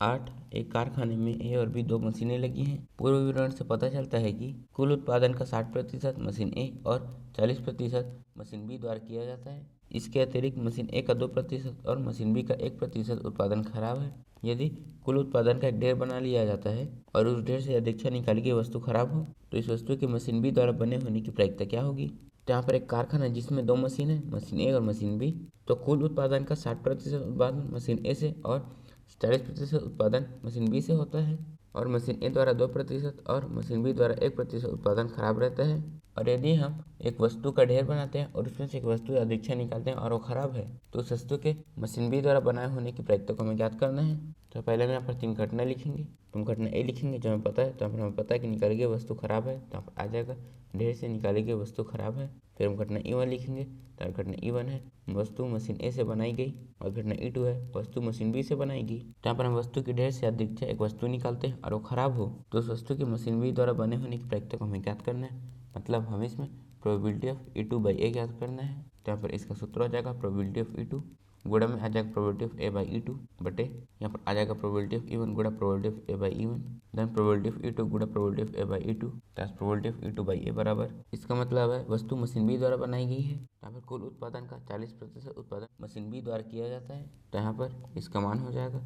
8 एक कारखाने में ए और बी दो मशीनें लगी हैं। पूर्व विवरण से पता चलता है कि कुल उत्पादन का 60% मशीन ए और 40% मशीन बी द्वारा किया जाता है। इसके अतिरिक्त मशीन ए का 2% और मशीन बी का 1% उत्पादन खराब है। यदि कुल उत्पादन का एक ढेर बना लिया जाता है और उस ढेर से अधिकता निकाली गई वस्तु खराब हो तो इस वस्तु की मशीन बी द्वारा बने होने की प्रायिकता क्या होगी। तो यहाँ पर एक कारखाना जिसमें दो मशीन है, मशीन ए और मशीन बी, तो कुल उत्पादन का 60% उत्पादन मशीन ए से और 40% उत्पादन मशीन बी से होता है और मशीन ए द्वारा 2% और मशीन बी द्वारा 1% उत्पादन खराब रहता है। और यदि हम एक वस्तु का ढेर बनाते हैं और उसमें से एक वस्तु अधिकता निकालते हैं और वो खराब है तो उस वस्तु के मशीन बी द्वारा बनाए होने की प्रायिकता को हमें ज्ञात करना है। तो पहले हम यहाँ पर 3 घटना लिखेंगे। हम घटना ए लिखेंगे जो हमें पता है, तो हमें पता है कि निकाली गई वस्तु खराब है, तो यहाँ पर आ जाएगा ढेर से निकाली गई वस्तु खराब है। फिर हम घटना E1 लिखेंगे, तो घटना E1 है वस्तु मशीन ए से बनाई गई, और घटना E2 है वस्तु मशीन बी से बनाई गई। तो यहाँ पर हम वस्तु की ढेर से अधिकता एक वस्तु निकालते हैं और वो खराब हो तो उस वस्तु की मशीन बी द्वारा बने होने की प्रायिकता को हमें ज्ञात करना है। मतलब हमें इसमें प्रोबेबिलिटी ऑफ E2/A ज्ञात करना है। तो यहाँ पर इसका सूत्र हो जाएगा प्रोबेबिलिटी ऑफ E2 गुणा में आ जाएगा प्रोबेबिलिटी ऑफ A/E2 बटे यहाँ पर आ जाएगा प्रोबेबिलिटी ऑफ E1 गुणा probability of A/E1 then probability of E2 गुणा probability of A/E2 probability of E2/A बराबर। इसका मतलब है वस्तु मशीन बी द्वारा बनाई गई है। यहाँ पर कुल उत्पादन का 40% उत्पादन मशीन बी द्वारा किया जाता है। तो यहाँ पर इसका मान हो जाएगा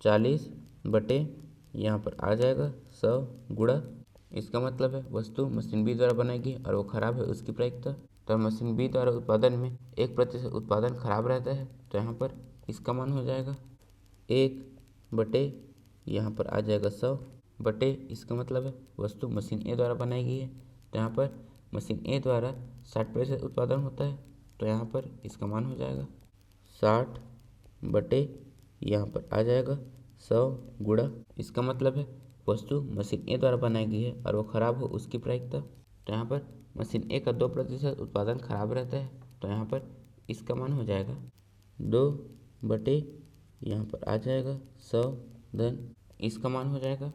40 बटे यहाँ पर आ जाएगा 100 गुणा, इसका मतलब है वस्तु मशीन बी द्वारा बनाई गई और वो खराब है उसकी प्रायिकता। तो मशीन बी द्वारा उत्पादन में 1% उत्पादन खराब रहता है। तो यहाँ पर इसका मान हो जाएगा 1 बटे यहाँ पर आ जाएगा 100 बटे, इसका मतलब है वस्तु मशीन ए द्वारा बनाई गई है। तो यहाँ पर मशीन ए द्वारा 60% उत्पादन होता है। तो यहाँ पर इसका मान हो जाएगा 60 बटे यहाँ पर आ जाएगा 100 गुणा, इसका मतलब है वस्तु मशीन ए द्वारा बनाई गई है और वो खराब हो उसकी प्रायिकता। तो यहाँ पर मशीन ए का 2% उत्पादन खराब रहता है। तो यहाँ पर इसका मान हो जाएगा 2 बटे यहाँ पर आ जाएगा 100 धन इसका मान हो जाएगा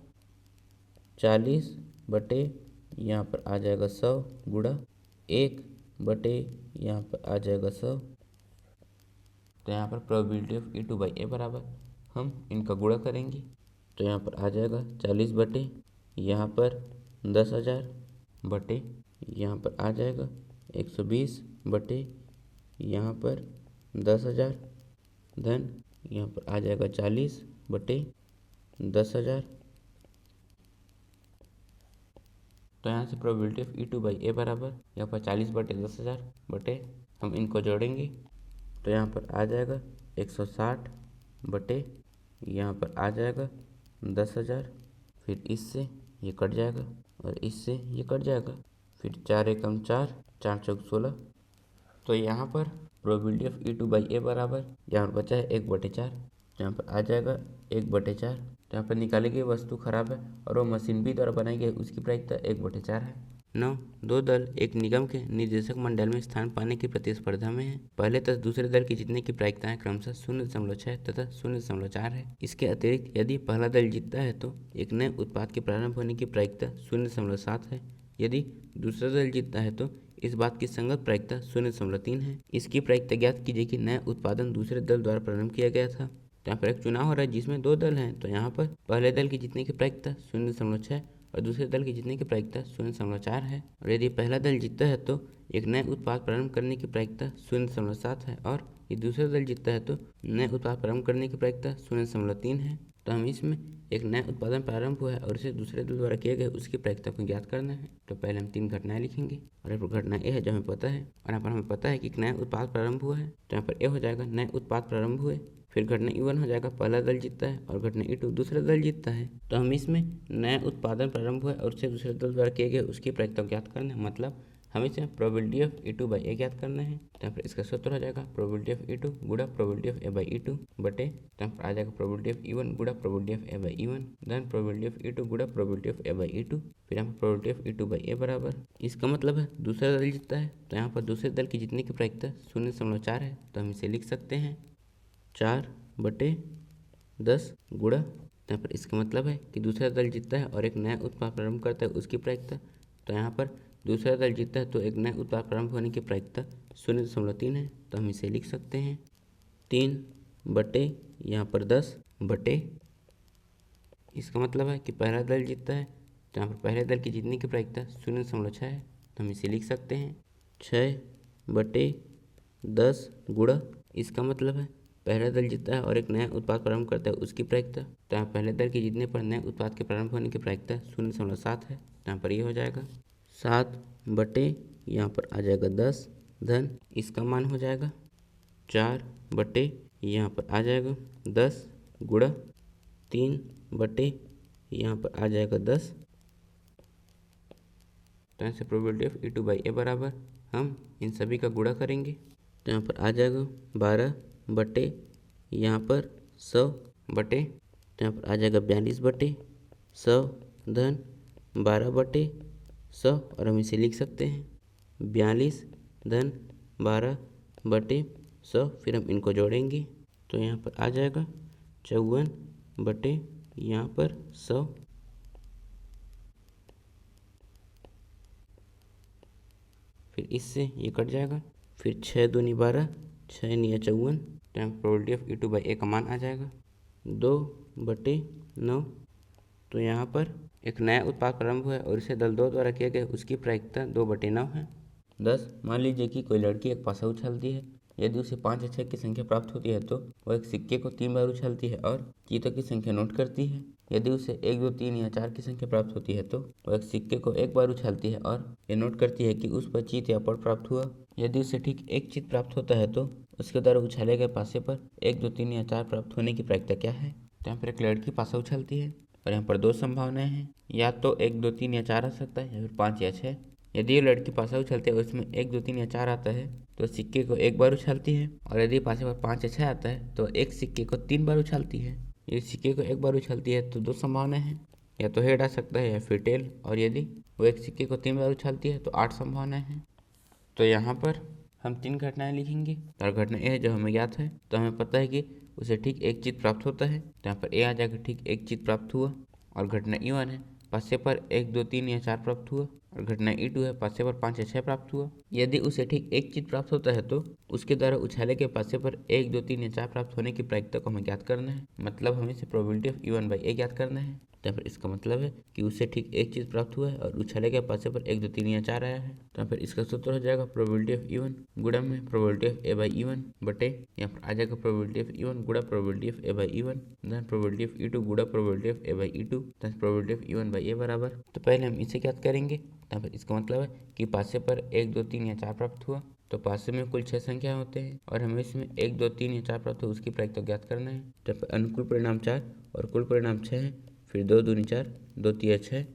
40 बटे यहाँ पर आ जाएगा 100 गुणा 1 बटे यहाँ पर आ जाएगा 100। तो यहाँ पर प्रोबेबिलिटी ऑफ E2/A बराबर हम इनका गुणा करेंगे। तो यहाँ पर आ जाएगा 40 बटे यहाँ पर 10,000 बटे यहाँ पर आ जाएगा 120 बटे यहाँ पर 10,000 धन यहाँ पर आ जाएगा 40 बटे 10,000। तो यहाँ से प्रोबेबिलिटी ऑफ E2/A बराबर यहाँ पर 40 बटे 10,000 बटे हम इनको जोड़ेंगे। तो यहाँ पर आ जाएगा 160 बटे यहाँ पर आ जाएगा 10,000, फिर इससे ये कट जाएगा और इससे ये कट जाएगा, फिर 4 एकम 4, 4 चौक 16। तो यहाँ पर प्रोबेबिलिटी ऑफ E2/A बराबर यहाँ पर बचा है 1/4, यहाँ पर आ जाएगा 1/4। तो यहाँ पर निकाली गई वस्तु खराब है और वो मशीन बी द्वारा बनाई गई उसकी प्रायिकता 1/4 है। 9 दो दल एक निगम के निदेशक मंडल में स्थान पाने की प्रतिस्पर्धा में है। पहले तथा दूसरे दल की जीतने की प्रायिकताएं क्रमशः 0.6 तथा 0.4 है। इसके अतिरिक्त यदि पहला दल जीतता है तो एक नए उत्पाद के प्रारंभ होने की प्रायिकता 0.7 है। यदि दूसरा दल जीतता है तो इस बात की संगत प्रायिकता 0.3 है। इसकी प्रायिकता ज्ञात कीजिए कि नया उत्पादन दूसरे दल द्वारा प्रारंभ किया गया था। तो यहाँ पर एक चुनाव हो रहा है जिसमें 2 दल हैं। तो यहाँ पर पहले दल की जीतने की प्रायिकता 0.6 और दूसरे दल की जीतने की प्रायिकता 0.4 है। और यदि पहला दल जीतता है तो एक नए उत्पाद प्रारंभ करने की प्रायिकता 0.7 है और यदि दूसरा दल जीतता है तो नए उत्पाद प्रारंभ करने की प्रायिकता 0.3 है। तो हम इसमें एक नया उत्पादन प्रारंभ हुआ है और इसे दूसरे दल द्वारा किए गए उसकी प्रायिकता को ज्ञात करना है। तो पहले हम 3 घटनाएं लिखेंगे और यहाँ पर घटना ए है जो हमें पता है और यहाँ पर हमें पता है कि एक नया उत्पाद प्रारंभ हुआ है। तो यहाँ पर ए हो जाएगा नए उत्पाद प्रारंभ हुए, फिर घटना E1 हो जाएगा पहला दल जीतता है और घटना E2 दूसरा दल जीतता है। तो हम इसमें नया उत्पादन प्रारंभ हुआ और उसे दूसरे दल द्वारा किए गए उसकी प्रायिकता ज्ञात करना है। मतलब हमें इसमें प्रोबेबिलिटी ऑफ E2/A ज्ञात करना है। तो यहाँ पर इसका सूत्र हो जाएगा प्रोबेबिलिटी ऑफ E2 गुणा प्रोबेबिलिटी ऑफ A/E2 बटे तो यहाँ पर आ जाएगा प्रोबेबिलिटी ऑफ E1 गुणा probability of A/E1 then probability of E2 गुणा प्रोबेबिलिटी ऑफ A/E2 फिर यहाँ पर प्रोबेबिलिटी ऑफ E2/A बराबर। इसका मतलब है दूसरा दल जीतता है तो यहाँ पर दूसरे दल की जीतने की प्रायिकता 0.4 है। तो हम इसे लिख सकते हैं 4/10 गुणा, यहाँ पर इसका मतलब है कि दूसरा दल जीतता है और एक नया उत्पाद प्रारंभ करता है उसकी प्रायिकता। तो यहाँ पर दूसरा दल जीतता है तो एक नया उत्पाद प्रारंभ होने की प्रायिकता 0.3 है। तो हम इसे लिख सकते हैं 3 बटे यहाँ पर 10 बटे इसका मतलब है कि पहला दल जीतता है। तो यहाँ पर पहले दल की जीतने की प्रायिकता 0.6 है, तो हम इसे लिख सकते हैं 6/10 गुणा, इसका मतलब है पहला दल जीतता है और एक नया उत्पाद प्रारंभ करता है उसकी प्रायिकता। तो यहाँ पहले दल के जीतने पर नए उत्पाद के प्रारंभ होने की प्रायिकता 0.7 है। तो यहाँ पर ये हो जाएगा 7 यहाँ पर आ जाएगा 10 धन, इसका मान हो जाएगा 4 यहाँ पर आ जाएगा 10 गुणा 3 यहाँ पर आ जाएगा 10। तो यहाँ से प्रोबेबिलिटी ऑफ E2/A बराबर हम इन सभी का गुणा करेंगे। तो यहाँ पर आ जाएगा 12 यहाँ पर 100 तो यहाँ पर आ जाएगा 42/100 धन 12/100, और हम इसे लिख सकते हैं 42 धन 12/100। फिर हम इनको जोड़ेंगे तो यहाँ पर आ जाएगा 54 यहाँ पर 100। फिर इससे ये कट जाएगा, फिर 6 दूनी 12, 6 निया 54। तो प्रोबेबिलिटी ऑफ E2/A का मान आ जाएगा 2/9। तो यहाँ पर एक नया उत्पाद प्रारंभ हुआ है और इसे दल 2 द्वारा किया गया, उसकी प्रायिकता 2/9 है। 10 मान लीजिए कि कोई लड़की एक पासा उछालती है। यदि उसे 5 या 6 की संख्या प्राप्त होती है तो वह एक सिक्के को 3 बार उछालती है और चीतों की संख्या नोट करती है। यदि उसे 1, 2, 3 या 4 की संख्या प्राप्त होती है तो वह एक सिक्के को 1 बार उछालती है और ये नोट करती है कि उस पर चीत या पड़ प्राप्त हुआ। यदि उसे ठीक 1 चीत प्राप्त होता है तो उसके द्वारा उछाले गए पासे पर 1, 2, 3 या 4 प्राप्त होने की प्रायिकता क्या है। तो यहाँ पर एक लड़की पासा उछालती है और यहाँ पर 2 संभावनाएं हैं, या तो 1, 2, 3 या 4 आ सकता है या फिर 5 या 6। यदि ये लड़की पासा उछालती है और उसमें 1, 2, 3 या 4 आता है तो सिक्के को 1 बार उछालती है, और यदि पासे पर 5 या 6 आता है तो एक सिक्के को 3 बार उछालती है। यदि सिक्के को 1 बार उछालती है तो 2 संभावनाएं हैं, या तो हेड आ सकता है या फिर टेल, और यदि वो एक सिक्के को 3 बार उछालती है तो 8 संभावनाएं हैं। तो यहाँ पर हम 3 घटनाएं लिखेंगे और घटना ए है जो हमें ज्ञात है, तो हमें पता है कि उसे ठीक 1 चीत प्राप्त होता है। तो यहाँ पर ए आ जाएगा ठीक 1 चीत प्राप्त हुआ, और घटना E1 है पासे पर 1, 2, 3 या 4 प्राप्त हुआ, और घटना E2 है पासे पर 5 या 6 प्राप्त हुआ। यदि उसे ठीक 1 चीत प्राप्त होता है तो उसके द्वारा उछाले के पासे पर 1, 2, 3 या 4 प्राप्त होने की प्रायिकता को हमें ज्ञात करना है, मतलब हमें इसे प्रोबेबिलिटी ऑफ E1/A ज्ञात करना है। तो फिर इसका मतलब है कि उसे ठीक 1 चीज प्राप्त हुआ है और उछाले के पासे पर 1, 2, 3 या 4 आया है। तो फिर इसका सूत्र हो जाएगा प्रोबेबिलिटी ऑफ E1 गुणा में प्रोबेबिलिटी ऑफ A/E1 बटे यहाँ पर आ जाएगा प्रोबेबिलिटी ऑफ E1 गुणा probability of A/E1 then probability of E2 गुणा probability of A/E2 then probability of E1/A बराबर। तो पहले हम इसे ज्ञात करेंगे। तो फिर इसका मतलब है कि पासे पर 1, 2, 3 या 4 प्राप्त हुआ, तो पासे में कुल 6 संख्या होते हैं और हमें इसमें 1, 2, 3 या 4 प्राप्त हुआ उसकी प्रायिकता ज्ञात करना है। तो अनुकूल परिणाम 4 और कुल परिणाम 6 है, फिर 2 दूनी 4, 2 तिया 6। तो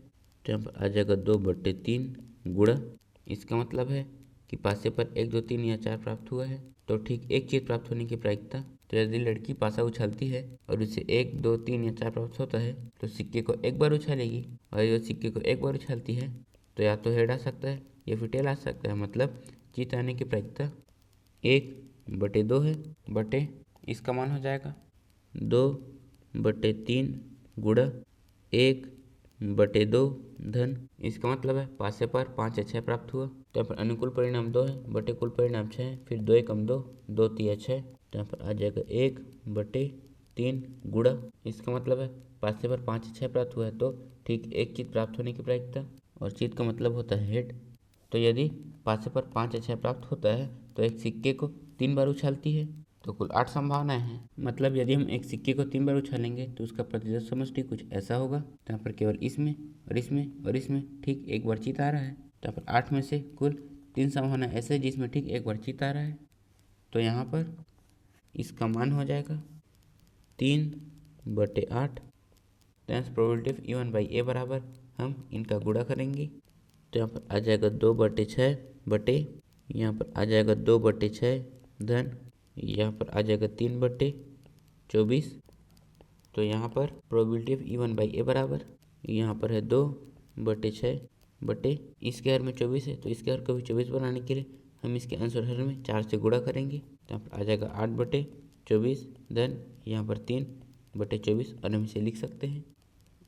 यहाँ पर आ जाएगा 2/3 गुणा, इसका मतलब है कि पासे पर 1, 2, 3 या 4 प्राप्त हुआ है तो ठीक 1 चीज प्राप्त होने की प्रायिकता। तो यदि लड़की पासा उछालती है और उसे 1, 2, 3 या 4 प्राप्त होता है तो सिक्के को 1 बार उछालेगी, और यदि सिक्के को 1 बार उछालती है तो या तो हेड आ सकता है या फिर टेल आ सकता है, मतलब जीत आने की प्रायिकता 1/2 है बटे इसका मान हो जाएगा 2/3 गुणा 1/2 धन, इसका मतलब है पासे पर 5 या 6 प्राप्त हुआ। तो यहाँ पर अनुकूल परिणाम 2 है बटे कुल परिणाम 6 है, फिर 2 एकम 2, 2 तिया 6। तो यहाँ पर आ जाएगा 1/3 गुणा, इसका मतलब है पासे पर 5 या 6 प्राप्त हुआ है तो ठीक 1 चीज प्राप्त होने की प्रायिकता, और चीज का मतलब होता है हेड। तो यदि पासे पर 5 या 6 प्राप्त होता है तो एक सिक्के को 3 बार उछालती है, तो कुल 8 संभावनाएं हैं। मतलब यदि हम एक सिक्के को 3 बार उछालेंगे तो उसका प्रतिशत समष्टि कुछ ऐसा होगा। तो यहाँ पर केवल इसमें और इसमें और इसमें ठीक 1 बार चीत आ रहा है। तो यहाँ पर 8 में से कुल 3 संभावना ऐसे है जिसमें ठीक 1 बार चीत आ रहा है। तो यहाँ पर इसका मान हो जाएगा 3/8। तो प्रोबेबिलिटी ऑफ E1/A बराबर हम इनका गुणा करेंगे। तो यहाँ पर आ जाएगा 2/6 बटे यहाँ पर आ जाएगा 2/6 धन यहाँ पर आ जाएगा 3/24। तो यहाँ पर प्रोबेबिलिटी ऑफ E1/A बराबर यहाँ पर है 2/6 बटे इसके हर में 24 है, तो इसके हर को भी 24 बनाने के लिए हम इसके आंसर हर में 4 से गुणा करेंगे। तो यहाँ पर आ जाएगा 8/24 धन यहाँ पर 3/24, और हम इसे लिख सकते हैं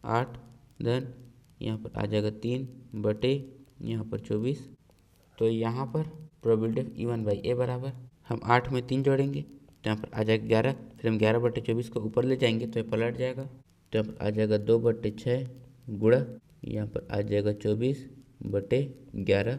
8 धन यहाँ पर आ जाएगा 3/24। तो यहाँ पर प्रोबेबिलिटी ऑफ E1/A बराबर हम 8 में 3 जोड़ेंगे तो यहाँ पर आ जाएगा 11, फिर हम 11/24 को ऊपर ले जाएंगे तो ये पलट जाएगा। तो यहाँ पर आ जाएगा 2/6 गुणा, यहाँ पर आ जाएगा 24/11,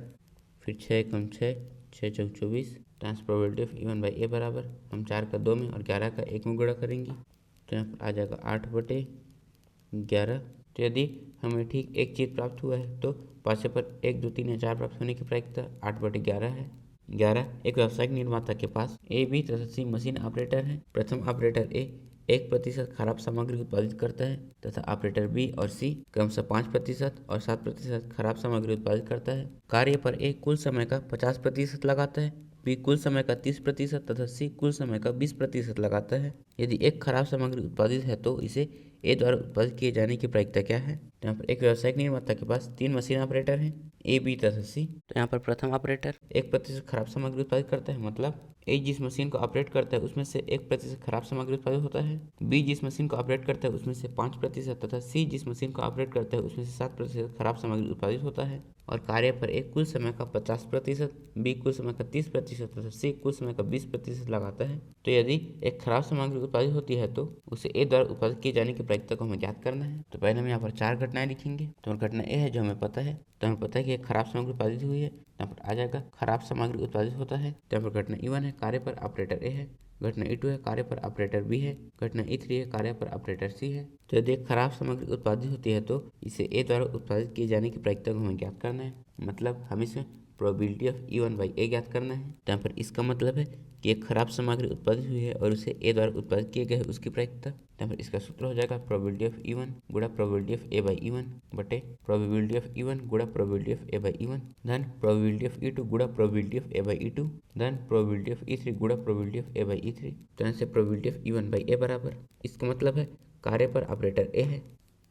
फिर 6 कम 6, 6 चौक 24। Trans probability of even by a बराबर, हम 4 का 2 में और 11 का 1 में गुणा करेंगे, तो यहाँ पर आ जाएगा 8/11। तो यदि हमें ठीक एक चीज़ प्राप्त हुआ है तो पासे पर 1, 2, 3 या 4 प्राप्त होने की प्रायिकता 8/11 है। 11, एक व्यावसायिक निर्माता के पास ए, बी तथा सी मशीन ऑपरेटर है। प्रथम ऑपरेटर ए 1% खराब सामग्री उत्पादित करता है तथा ऑपरेटर बी और सी क्रमशः 5% और 7% खराब सामग्री उत्पादित करता है। कार्य पर ए कुल समय का 50% लगाता है, बी कुल समय का 30% तथा सी कुल समय का 20% लगाता है। यदि एक खराब सामग्री उत्पादित है तो इसे ए द्वारा उत्पादित किए जाने की प्रायिकता क्या है। तो यहाँ पर एक व्यावसायिक निर्माता के पास 3 मशीन ऑपरेटर हैं, ए, बी तथा सी। तो यहाँ पर प्रथम ऑपरेटर 1% खराब सामग्री उत्पादित करता है, मतलब ए जिस मशीन को ऑपरेट करता है उसमें से 1% खराब सामग्री उत्पादित होता है। बी जिस मशीन को ऑपरेट करता है उसमें से 5% तथा सी जिस मशीन को ऑपरेट करता है उसमें से 7% खराब सामग्री उत्पादित होता है। और कार्य पर ए कुल समय का 50%, बी कुल समय का 30% तथा सी कुल समय का 20% लगाता है। तो यदि एक खराब सामग्री उत्पादित होती है तो उसे ए द्वारा उत्पादित किए जाने की प्रायिकता को हमें ज्ञात करना है। तो पहले हम यहाँ पर 4 घटनाएं लिखेंगे। तो घटना ए है जो हमें पता है, तो हमें पता है कि एक खराब सामग्री उत्पादित हुई है, यहाँ पर आ जाएगा खराब सामग्री उत्पादित होता है। तो यहाँ पर घटना E1 है, कार्य पर ऑपरेटर ए है। घटना E2 है, कार्य पर ऑपरेटर बी है। घटना E3 है, कार्य पर ऑपरेटर सी है। तो यदि एक खराब सामग्री उत्पादित होती है तो इसे ए द्वारा उत्पादित किए जाने की प्रायिकता को हमें ज्ञात करना है, मतलब हम इसमें प्रोबेबिलिटी ऑफ E1 बाई ए ज्ञात करना है। तो यहाँ पर इसका मतलब है कि एक खराब सामग्री उत्पादित हुई है और उसे ए द्वारा उत्पादित किए गए है उसकी प्रायिकता। यहाँ पर इसका सूत्र हो जाएगा प्रोबेबिलिटी ऑफ E1 गुणा probability of A by E1 बटे प्रोबेबिलिटी ऑफ E1 गुणा probability of A by E1 धन प्रोबेबिलिटी ऑफ E2 गुणा probability of A by E2 धन प्रोबेबिलिटी ऑफ E3 गुणा probability of A by E3। तो यहाँ से probability of E1 by a बराबर, इसका मतलब है कार्य पर ऑपरेटर ए है,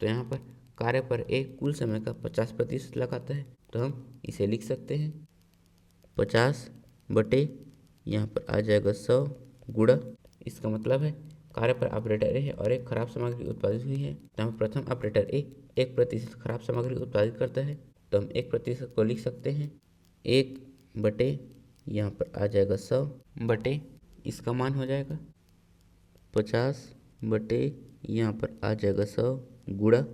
तो यहाँ पर कार्य पर ए कुल समय का 50% लगाता है, तो हम इसे लिख सकते हैं 50 बटे यहाँ पर आ जाएगा 100 गुणा, इसका मतलब है कार्य पर ऑपरेटर ए है और एक खराब सामग्री उत्पादित हुई है, तो हम प्रथम ऑपरेटर ए 1% खराब सामग्री उत्पादित करता है, तो हम 1% को लिख सकते हैं 1 बटे यहाँ पर आ जाएगा 100 बटे इसका मान हो जाएगा 50 बटे यहाँ पर आ जाएगा 100 गुणा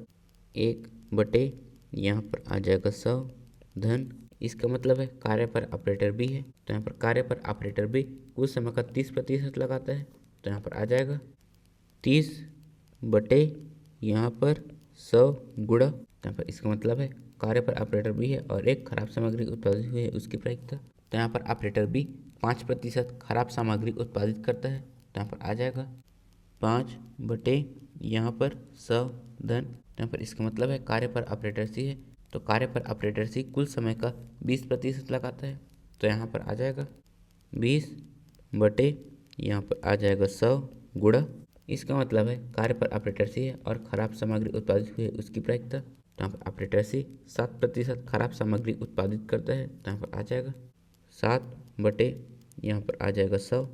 1 बटे यहाँ पर आ जाएगा 100 धन, इसका मतलब है कार्य पर ऑपरेटर बी है, तो यहाँ पर कार्य पर ऑपरेटर बी कुछ समय का 30% लगाता है, तो यहाँ पर आ जाएगा 30 बटे यहाँ पर 100 गुणा, यहाँ पर इसका मतलब है कार्य पर ऑपरेटर बी है और एक खराब सामग्री उत्पादित हुई है उसकी प्रायिकता। तो यहाँ पर ऑपरेटर बी 5% खराब सामग्री उत्पादित करता है, तो यहाँ पर आ जाएगा 5 बटे यहाँ पर 100 धन, यहाँ पर इसका मतलब है कार्य पर ऑपरेटर सी है, तो कार्य पर ऑपरेटर सी कुल समय का 20% लगाता है, तो यहाँ पर आ जाएगा 20 बटे यहाँ पर आ जाएगा 100 गुणा, इसका मतलब है कार्य पर ऑपरेटर सी है और खराब सामग्री उत्पादित हुई है उसकी प्रायिकता। तो यहाँ पर ऑपरेटर सी 7% खराब सामग्री उत्पादित करता है, तो यहाँ पर आ जाएगा 7 बटे यहाँ पर आ जाएगा 100।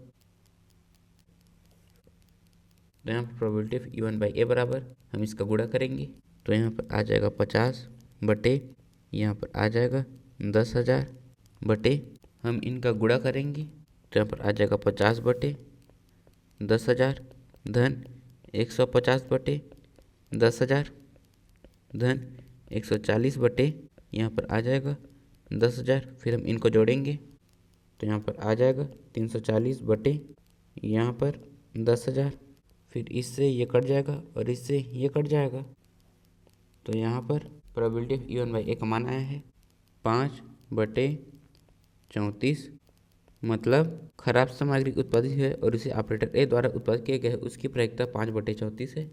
तो यहाँ पर probability of E1 by a बराबर, हम इसका गुणा करेंगे, तो यहाँ पर आ जाएगा 50 बटे यहाँ पर आ जाएगा 10,000 बटे, हम इनका गुणा करेंगे, तो यहाँ पर आ जाएगा 50 बटे 10,000 धन 150 बटे 10,000 धन 140 बटे यहाँ पर आ जाएगा 10,000, फिर हम इनको जोड़ेंगे, तो यहाँ पर आ जाएगा 340 बटे यहाँ पर 10,000, फिर इससे ये कट जाएगा और इससे ये कट जाएगा, तो यहाँ पर प्रोबेबिलिटी ऑफ E1 बाई ए का मान आया है 5/34, मतलब खराब सामग्री उत्पादित है और इसे ऑपरेटर ए द्वारा उत्पादित किए गए उसकी प्रायिकता 5/34 है।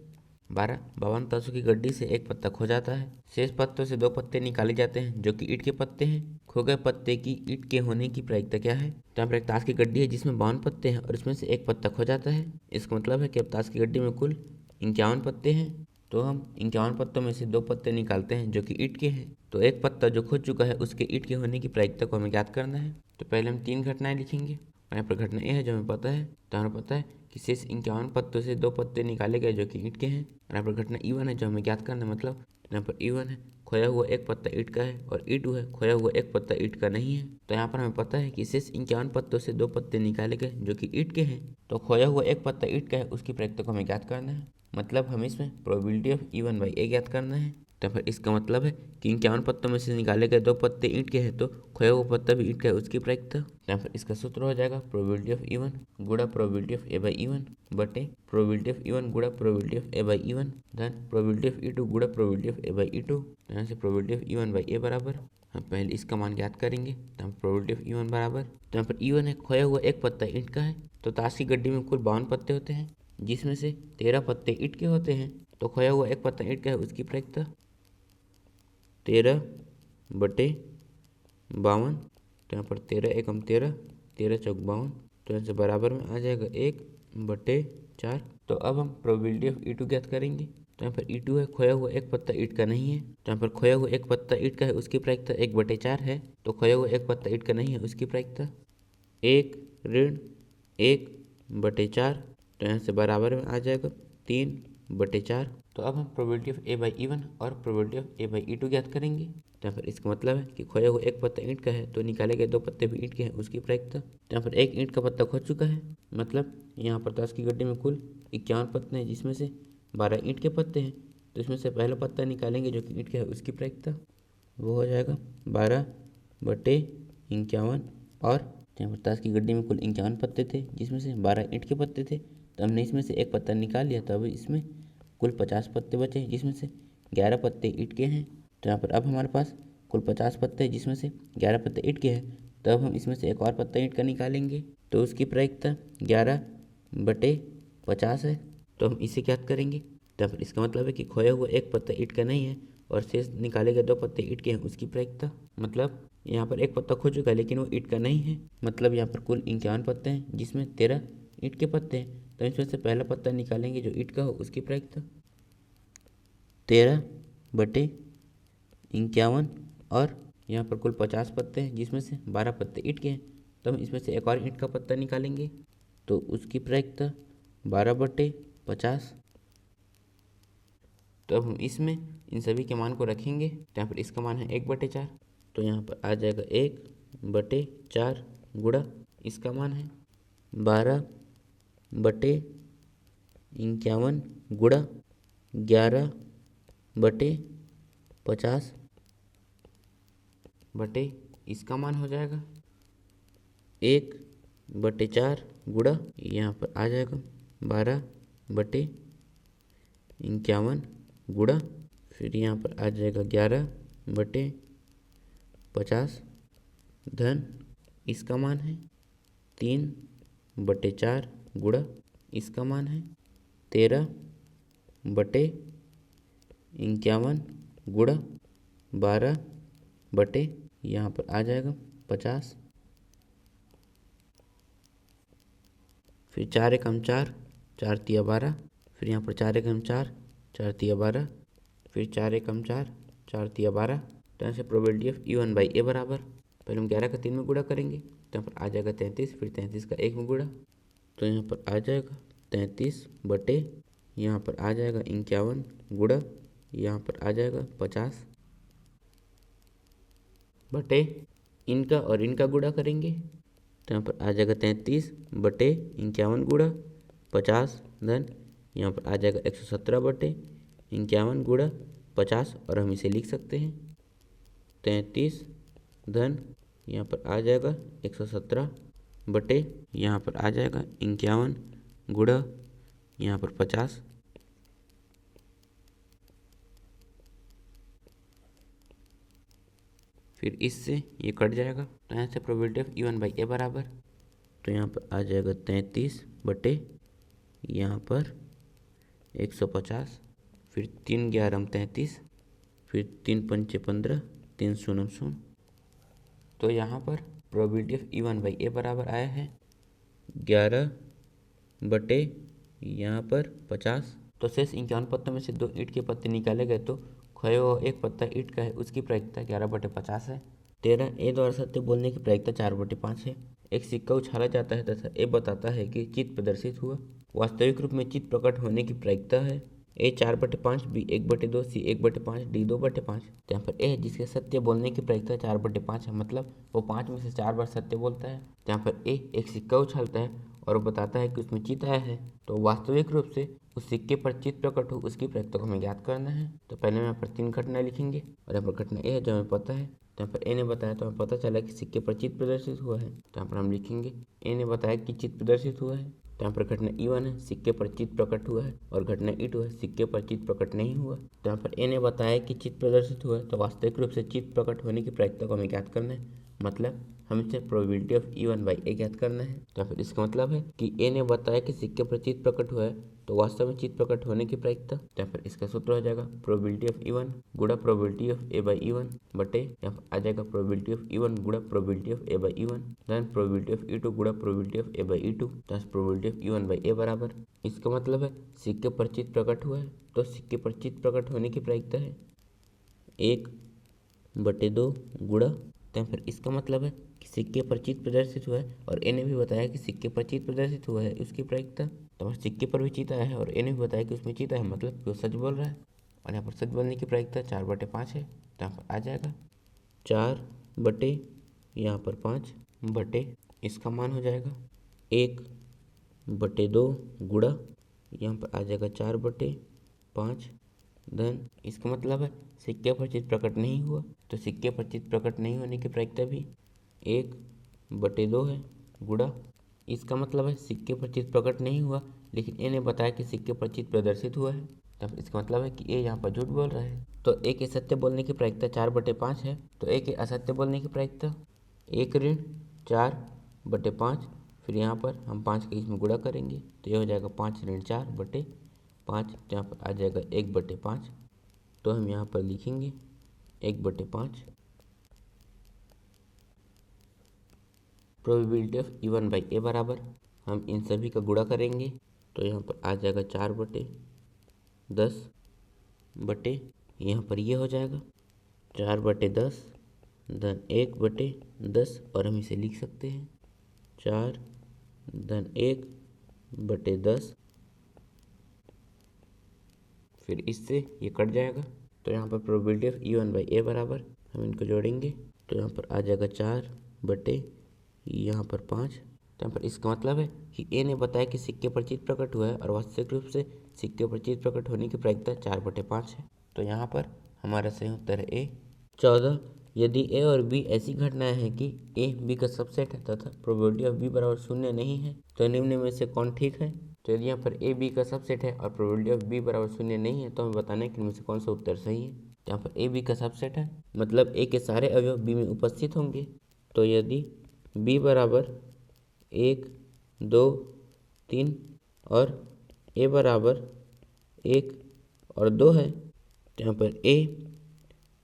12 52 तासों की गड्डी से एक पत्ता खो जाता है, शेष पत्तों से 2 पत्ते निकाले जाते हैं जो कि ईंट के पत्ते हैं। खो गए पत्ते की ईंट के होने की प्रायिकता क्या है। तो यहाँ पर एक ताश की गड्डी है जिसमें 52 पत्ते हैं और इसमें से एक पत्ता खो जाता है, इसका मतलब है कि अब ताश की गड्डी में कुल 51 पत्ते हैं, तो हम 51 पत्तों में से 2 पत्ते निकालते हैं जो कि ईंट के हैं, तो एक पत्ता जो खो चुका है उसके ईंट के होने की प्रायिकता को हमें ज्ञात करना है। तो पहले हम 3 घटनाएं लिखेंगे, और यहाँ पर घटना ए है जो हमें पता है, तो हमें पता है कि शेष 51 पत्तों से 2 पत्ते निकाले गए जो कि ईंट के हैं। और यहाँ पर घटना E1 है जो हमें ज्ञात करना है, मतलब यहाँ पर E1 है खोया हुआ एक पत्ता ईंट का है और E2 है खोया हुआ एक पत्ता ईंट का नहीं है। तो यहाँ पर हमें पता है कि शेष 51 पत्तों से 2 पत्ते निकाले गए जो कि ईंट के हैं, तो खोया हुआ एक पत्ता ईंट का है उसकी प्रायिकता को हमें ज्ञात करना है, मतलब हमें इसमें प्रोबेबिलिटी ऑफ E1 बाई ए ज्ञात करना है। तो फिर इसका मतलब है कि 51 पत्तों में से निकाले गए 2 पत्ते ईंट के हैं तो खोया हुआ पत्ता भी ईंट का है, उसकी प्रायिकता। या फिर इसका सूत्र हो जाएगा प्रोबेबिलिटी ऑफ E1 गुणा probability of A by E1 बटे प्रोबेबिलिटी ऑफ E1 गुणा probability of A by E1 धन प्रोबेबिलिटी ऑफ E2 गुणा probability of A by E2। यहाँ से probability of E1 by a बराबर हम पहले इसका मान ज्ञात करेंगे। तो हम प्रोबेबिलिटी ऑफ E1 बराबर, तो यहाँ पर E1 है खोया हुआ एक पत्ता ईंट का है, तो ताश की गड्डी में कुल 52 पत्ते होते हैं जिसमें से 13 पत्ते ईंट के होते हैं, तो खोया हुआ एक पत्ता ईंट का है, उसकी प्रायिकता 13 बटे 52। तो यहाँ पर 13 एकम 13, 13 चौक 52, तो यहाँ से बराबर में आ जाएगा 1/4। तो अब हम प्रोबेबिलिटी ऑफ E2 ज्ञात करेंगे। तो यहाँ पर E2 है खोया हुआ एक पत्ता ईंट का नहीं है, तो यहाँ पर खोया हुआ एक पत्ता ईंट का है, उसकी प्रायिकता 1/4 है। तो खोया हुआ एक पत्ता ईंट का नहीं है, उसकी प्रायिकता 1-1/4। तो यहाँ से बराबर में आ जाएगा 3/4। तो अब हम probability of A by E1 और probability of A by E2 ज्ञात करेंगे। तो यहाँ पर इसका मतलब है कि खोया हुआ एक पत्ता ईंट का है तो निकाले गए 2 पत्ते भी ईंट के हैं, उसकी प्रायिकता। तो यहाँ पर एक ईंट का पत्ता खो चुका है, मतलब यहाँ पर ताश की गड्डी में कुल 51 पत्ते हैं जिसमें से 12 ईंट के पत्ते हैं, तो इसमें से पहला पत्ता निकालेंगे जो कि ईंट का है, उसकी प्रायिकता वो हो जाएगा 12/51। और यहाँ पर ताश की गड्डी में कुल 51 पत्ते थे जिसमें से 12 ईंट के पत्ते थे, तो हमने इसमें से एक पत्ता निकाल लिया, तो अब इसमें कुल 50 पत्ते बचे जिसमें से 11 पत्ते ईंट के हैं। तो यहाँ पर अब हमारे पास कुल 50 पत्ते हैं जिसमें से 11 पत्ते ईंट के हैं, तो अब हम इसमें से एक और पत्ता ईंट का निकालेंगे, तो उसकी प्रायिकता 11/50 है। तो हम इसे ज्ञात करेंगे। तो फिर इसका मतलब है कि खोया हुआ एक पत्ता ईंट का नहीं है और शेष निकाले गए 2 पत्ते ईंट के हैं, उसकी प्रायिकता। मतलब यहाँ पर एक पत्ता खो चुका है लेकिन वो ईंट का नहीं है, मतलब यहाँ पर कुल 51 पत्ते हैं जिसमें 13 ईंट के पत्ते हैं, तो इसमें से पहला पत्ता निकालेंगे जो ईंट का हो, उसकी प्रायिकता 13/51। और यहाँ पर कुल 50 पत्ते हैं जिसमें से 12 पत्ते ईंट के हैं, तो हम इसमें से एक और ईंट का पत्ता निकालेंगे, तो उसकी प्रायिकता 12/50। तो अब हम इसमें इन सभी के मान को रखेंगे। तो यहाँ पर इसका मान है 1/4, तो यहाँ पर आ जाएगा 1/4 गुणा इसका मान है 12/51 गुणा 11/50 बटे इसका मान हो जाएगा 1/4 गुणा यहाँ पर आ जाएगा 12/51 गुणा, फिर यहाँ पर आ जाएगा 11/50 धन इसका मान है 3/4 गुणा इसका मान है 13/51 गुणा 12 बटे यहाँ पर आ जाएगा 50, फिर 4 एकम 4, 4 तिया 12, फिर यहाँ पर 4 एकम 4, 4 तिया 12, फिर 4 एकम 4, 4 तिया 12। तो यहाँ से probability of E1 by a बराबर, पहले हम 11 का 3 में गुणा करेंगे, तो यहाँ पर आ जाएगा 33, फिर 33 का 1 में गुणा, तो यहाँ पर आ जाएगा 33 बटे यहाँ पर आ जाएगा 51 गुणा यहाँ पर आ जाएगा 50 बटे इनका और इनका गुणा करेंगे, तो यहाँ पर आ जाएगा 33/51 गुणा 50 धन यहाँ पर आ जाएगा 117/51 गुणा 50, और हम इसे लिख सकते हैं 33 धन यहाँ पर आ जाएगा 117 बटे यहाँ पर आ जाएगा 51 गुणा यहाँ पर 50। फिर इससे ये कट जाएगा, तो यहाँ से probability of E1 by a बराबर, तो यहाँ पर आ जाएगा 33 बटे यहाँ पर 150, फिर 3 11 33, फिर 3 पंचे 15, 3 शून्य 0। तो यहाँ पर probability of E1 by a बराबर आया है 11 बटे यहाँ पर 50। तो शेष 51 पत्तों में से 2 ईंट के पत्ते निकाले गए, तो खोया हुआ एक पत्ता ईंट का है, उसकी प्रायिकता 11/50 है। 13 ए द्वारा सत्य बोलने की प्रायिकता 4/5 है। एक सिक्का उछाला जाता है तथा ए बताता है कि चित्त प्रदर्शित हुआ। वास्तविक रूप में चित्त प्रकट होने की प्रायिकता है ए 4/5, बी 1/2, सी 1/5, डी 2/5। यहाँ पर ए जिसके सत्य बोलने की प्रायिकता 4/5 है, मतलब वो 5 में से 4 बार सत्य बोलता है। यहाँ पर ए एक सिक्का उछालता है और वो बताता है कि उसमें चित्र आया है, तो वास्तविक रूप से उस सिक्के पर चित्र प्रकट हो उसकी प्रायिकता को हमें ज्ञात करना है। तो पहले हम यहाँ पर 3 घटना लिखेंगे और यहाँ पर घटना ए है जो हमें पता है, तो यहाँ पर ए ने बताया तो हमें पता चला कि सिक्के पर चित्र प्रदर्शित हुआ है, तो यहाँ पर हम लिखेंगे ए ने बताया कि चित्र प्रदर्शित हुआ है। तो यहाँ पर घटना E1 है, सिक्के पर चित्र प्रकट हुआ है, और घटना E2 है, सिक्के पर चित्र प्रकट नहीं हुआ। तो यहाँ पर ए ने बताया कि चित्र प्रदर्शित हुआ है, तो वास्तविक रूप से चित्र प्रकट होने की प्रायिकता को हमें ज्ञात करना है, मतलब हमें सिर्फ प्रोबेबिलिटी ऑफ E1/A ज्ञात करना है। तो फिर इसका मतलब है कि ए ने बताया कि सिक्के पर चित्र प्रकट हुआ है, तो वास्तव में चित्र प्रकट होने की प्रायिकता, तो फिर इसका सूत्र हो जाएगा प्रोबेबिलिटी ऑफ E1 गुणा प्रोबेबिलिटी ऑफ A/E1 बटे यहाँ पर आ जाएगा प्रोबेबिलिटी ऑफ E1 गुणा probability of A/E1 then probability of E2 गुणा प्रोबेबिलिटी ऑफ A/E2 दस प्रोबेबिलिटी ऑफ E1/A बराबर। इसका मतलब है सिक्के पर चित्र प्रकट हुआ है, तो सिक्के पर चित्र प्रकट होने की प्रायिकता है 1/2 गुणा, तो फिर इसका मतलब है कि सिक्के पर चित्र प्रदर्शित हुआ है, और ए ने भी बताया कि सिक्के पर चित्र प्रदर्शित हुआ है उसकी प्रायिकता, तो सिक्के पर भी चित्र आया है और ए ने भी बताया कि उसमें चित्र है, मतलब कि वो सच बोल रहा है, और यहाँ पर सच बोलने की प्रायिकता 4/5 है। तो यहाँ पर आ जाएगा 4/, यहाँ पर 5 बटे, इसका मान हो जाएगा 1/2 गुणा, यहाँ पर आ जाएगा 4/5 धन, इसका मतलब है सिक्के पर चित्र प्रकट नहीं हुआ, तो सिक्के पर चित्र प्रकट नहीं होने की प्रायिकता भी 1/2 है गुणा, इसका मतलब है सिक्के पर चित्र प्रकट नहीं हुआ, लेकिन ए ने बताया कि सिक्के पर चित्र प्रदर्शित हुआ है, तब इसका मतलब है कि ए यहाँ पर झूठ बोल रहा है। तो ए के सत्य बोलने की प्रायिकता 4/5 है, तो ए के असत्य बोलने की प्रायिकता 1-4/5, फिर यहाँ पर हम 5 के इसमें गुणा करेंगे, तो ये हो जाएगा 5-4/5, यहाँ पर आ जाएगा 1/5, तो हम यहाँ पर लिखेंगे 1/5। प्रोबेबिलिटी ऑफ E1/A बराबर, हम इन सभी का गुणा करेंगे, तो यहाँ पर आ जाएगा 4/10 बटे, यहाँ पर ये हो जाएगा 4/10 धन 1/10, और हम इसे लिख सकते हैं 4 धन 1/10, फिर इससे ये कट जाएगा, तो यहाँ पर प्रोबेबिलिटी ऑफ E1/A बराबर, हम इनको जोड़ेंगे, तो यहाँ पर आ जाएगा 4/, यहाँ पर 5, तो यहाँ पर इसका मतलब है कि ए ने बताया कि सिक्के पर चित्र प्रकट हुआ है, और वास्तविक रूप से सिक्के पर चित्र प्रकट होने की प्रायिकता 4/5 है, तो यहाँ पर हमारा सही उत्तर है ए। 14, यदि ए और बी ऐसी घटनाएं हैं कि ए बी का सबसेट है तथा प्रोबेबिलिटी ऑफ बी बराबर 0 नहीं है, तो निम्न में से कौन ठीक है। तो यदि यहाँ पर ए बी का सबसेट है और प्रोबेबिलिटी ऑफ बी बराबर 0 नहीं है, तो हमें बताना है कि इनमें से कौन सा उत्तर सही है। तो यहाँ पर ए बी का सबसेट है, मतलब ए के सारे अवयव बी में उपस्थित होंगे, तो यदि बी बराबर 1, 2, 3 और ए बराबर 1 और 2 है, तो यहाँ पर ए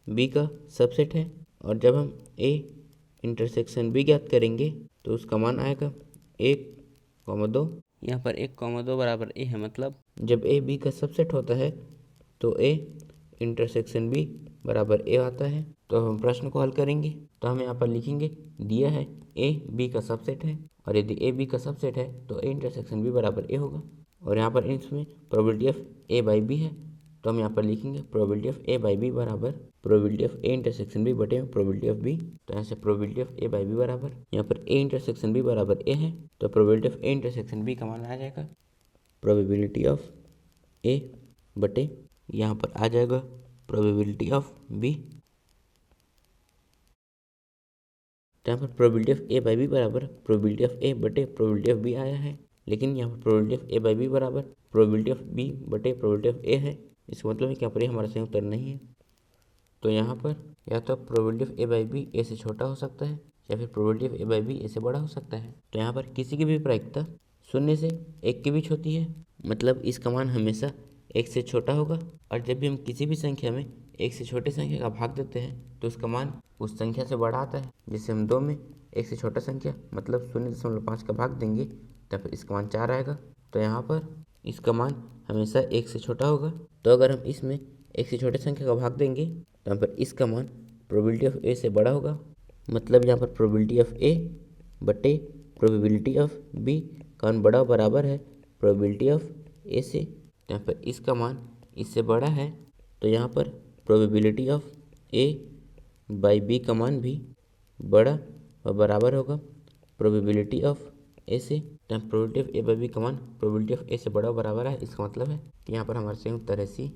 बी का सबसेट है, और जब हम ए इंटरसेक्शन बी ज्ञात करेंगे तो उसका मान आएगा 1,2। यहाँ पर 1,2 बराबर ए है, मतलब जब ए बी का सबसेट होता है तो ए इंटरसेक्शन बी बराबर ए आता है। तो हम प्रश्न को हल करेंगे, तो हम यहाँ पर लिखेंगे दिया है ए बी का सबसेट है, और यदि ए बी का सबसेट है तो ए इंटरसेक्शन बी बराबर ए होगा, और यहाँ पर इसमें प्रोबेबिलिटी ऑफ A/B है, तो हम यहाँ पर लिखेंगे प्रोबेबिलिटी ऑफ A/B बराबर probability of A intersection B बटे प्रोबेबिलिटी ऑफ बी, तो यहाँ से प्रोबेबिलिटी ऑफ A/B बराबर, यहाँ पर ए इंटरसेक्शन बी बराबर ए है, तो probability of A intersection B का मान आ जाएगा प्रोबेबिलिटी ऑफ ए बटे, यहाँ पर आ जाएगा प्रोबेबिलिटी ऑफ बी, तो यहाँ पर प्रोबेबिलिटी ऑफ A/B बराबर प्रोबेबिलिटी ऑफ ए बटे प्रोबेबिलिटी ऑफ बी आया है, लेकिन यहाँ पर प्रोबेबिलिटी ऑफ A/B बराबर प्रोबेबिलिटी ऑफ बी बटे प्रोबेबिलिटी ऑफ ए है, इसका मतलब है कि यहाँ पर हमारा सही उत्तर नहीं है। तो यहाँ पर या तो प्रोबेबिलिटी ऑफ A/B ए से छोटा हो सकता है, या फिर प्रोबेबिलिटी ऑफ A/B ए से बड़ा हो सकता है। तो यहाँ पर किसी की भी प्रायिकता 0 से 1 के बीच होती है, मतलब इसका मान हमेशा 1 से छोटा होगा, और जब भी हम किसी भी संख्या में 1 से छोटे संख्या का भाग देते हैं तो उसका मान उस संख्या से बड़ा आता है। जैसे हम 2 में 1 से छोटा संख्या मतलब 0.5 का भाग देंगे तो फिर इसका मान 4 आएगा, तो यहाँ पर इसका मान हमेशा 1 से छोटा होगा। तो अगर हम इसमें 1 से छोटे संख्या का भाग देंगे तो यहाँ पर इसका मान प्रोबेबिलिटी ऑफ ए से बड़ा होगा, मतलब यहाँ पर प्रोबेबिलिटी ऑफ ए बटे प्रोबेबिलिटी ऑफ बी का मान बड़ा बराबर है प्रोबेबिलिटी ऑफ ए से, तो यहाँ पर इसका मान इससे बड़ा है, तो यहाँ पर प्रोबेबिलिटी ऑफ A/B का मान भी बड़ा और बराबर होगा प्रोबेबिलिटी ऑफ ए से। जहाँ probability of A by B का मान प्रोबेबिलिटी ऑफ ए से बड़ा बराबर है, इसका मतलब है कि यहाँ पर हमारा सही उत्तर है सी।